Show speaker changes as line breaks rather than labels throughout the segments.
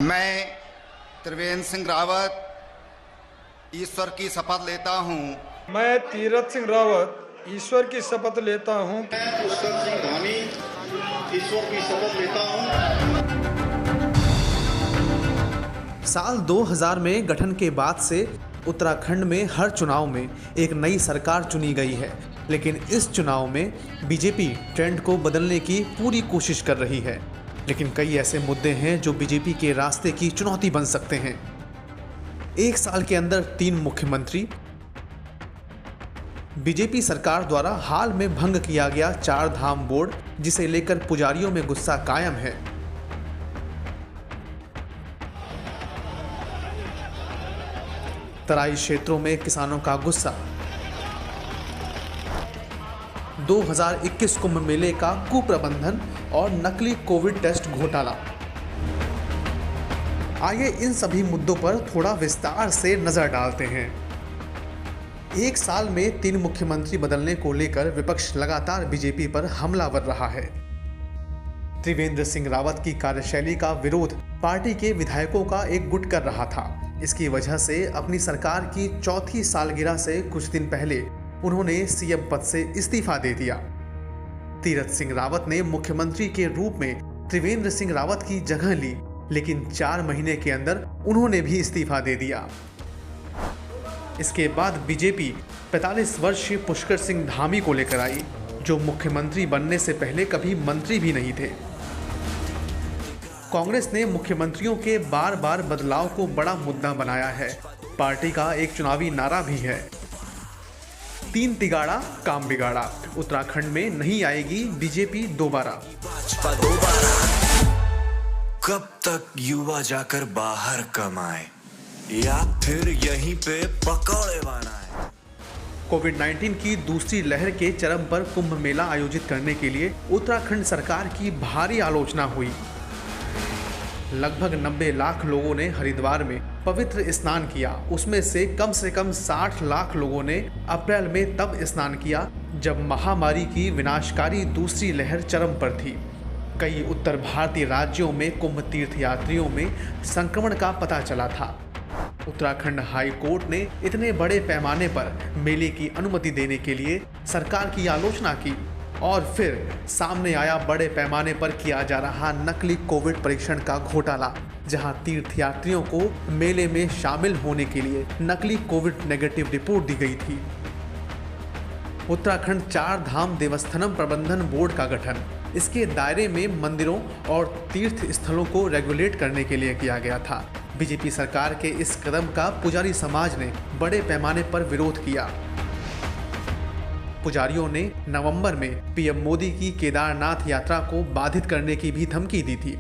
मैं त्रिवेंद्र सिंह रावत ईश्वर की शपथ लेता हूँ।
मैं तीरथ सिंह रावत ईश्वर की शपथ लेता हूँ।
मैं पुष्कर सिंह धामी ईश्वर की शपथ लेता हूँ।
साल 2000 में गठन के बाद से उत्तराखंड में हर चुनाव में एक नई सरकार चुनी गई है, लेकिन इस चुनाव में बीजेपी ट्रेंड को बदलने की पूरी कोशिश कर रही है। लेकिन कई ऐसे मुद्दे हैं जो बीजेपी के रास्ते की चुनौती बन सकते हैं। एक साल के अंदर 3 मुख्यमंत्री, बीजेपी सरकार द्वारा हाल में भंग किया गया 4 धाम बोर्ड, जिसे लेकर पुजारियों में गुस्सा कायम है। तराई क्षेत्रों में किसानों का गुस्सा, 2021 कुंभ मेले का कुप्रबंधन और नकली कोविड टेस्ट घोटाला। आइए इन सभी मुद्दों पर थोड़ा विस्तार से नजर डालते हैं। एक साल में 3 मुख्यमंत्री बदलने को लेकर विपक्ष लगातार बीजेपी पर हमलावर रहा है। त्रिवेंद्र सिंह रावत की कार्यशैली का विरोध पार्टी के विधायकों का एक गुट कर रहा था। इसकी वजह से अपनी सरकार की चौथी सालगिरह से कुछ दिन पहले उन्होंने सीएम पद से इस्तीफा दे दिया। तीरथ सिंह रावत ने मुख्यमंत्री के रूप में त्रिवेंद्र सिंह रावत की जगह ली, लेकिन 4 महीने के अंदर उन्होंने भी इस्तीफा दे दिया। इसके बाद बीजेपी 45 वर्षीय पुष्कर सिंह धामी को लेकर आई, जो मुख्यमंत्री बनने से पहले कभी मंत्री भी नहीं थे। कांग्रेस ने मुख्यमंत्रियों के बार बार बदलाव को बड़ा मुद्दा बनाया है। पार्टी का एक चुनावी नारा भी है, 3 तिगाड़ा काम बिगाड़ा। उत्तराखंड में नहीं आएगी बीजेपी दोबारा।
कब तक युवा जाकर बाहर कमाए या फिर यहीं पे पकौड़े बनाए।
कोविड-19 की दूसरी लहर के चरम पर कुंभ मेला आयोजित करने के लिए उत्तराखंड सरकार की भारी आलोचना हुई। लगभग 90 लाख लोगों ने हरिद्वार में पवित्र स्नान किया। उसमें से कम 60 लाख लोगों ने अप्रैल में तब स्नान किया जब महामारी की विनाशकारी दूसरी लहर चरम पर थी। कई उत्तर भारतीय राज्यों में कुंभ तीर्थयात्रियों में संक्रमण का पता चला था। उत्तराखंड हाई कोर्ट ने इतने बड़े पैमाने पर मेले की अनुमति देने के लिए सरकार की आलोचना की, और फिर सामने आया बड़े पैमाने पर किया जा रहा नकली कोविड परीक्षण का घोटाला, जहां तीर्थयात्रियों को मेले में शामिल होने के लिए नकली कोविड नेगेटिव रिपोर्ट दी गई थी। उत्तराखंड 4 धाम देवस्थानम प्रबंधन बोर्ड का गठन इसके दायरे में मंदिरों और तीर्थ स्थलों को रेगुलेट करने के लिए किया गया था। बीजेपी सरकार के इस कदम का पुजारी समाज ने बड़े पैमाने पर विरोध किया। पुजारियों ने नवंबर में पीएम मोदी की केदारनाथ यात्रा को बाधित करने की भी धमकी दी थी।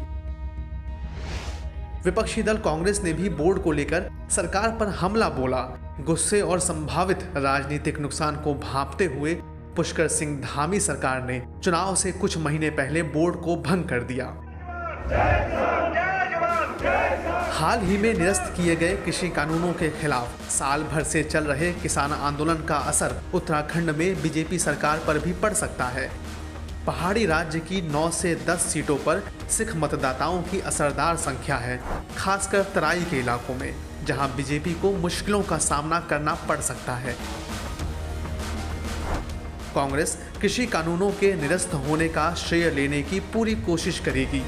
विपक्षी दल कांग्रेस ने भी बोर्ड को लेकर सरकार पर हमला बोला। गुस्से और संभावित राजनीतिक नुकसान को भांपते हुए पुष्कर सिंह धामी सरकार ने चुनाव से कुछ महीने पहले बोर्ड को भंग कर दिया। हाल ही में निरस्त किए गए कृषि कानूनों के खिलाफ साल भर से चल रहे किसान आंदोलन का असर उत्तराखंड में बीजेपी सरकार पर भी पड़ सकता है। पहाड़ी राज्य की 9 से 10 सीटों पर सिख मतदाताओं की असरदार संख्या है, खासकर तराई के इलाकों में, जहां बीजेपी को मुश्किलों का सामना करना पड़ सकता है। कांग्रेस कृषि कानूनों के निरस्त होने का श्रेय लेने की पूरी कोशिश करेगी।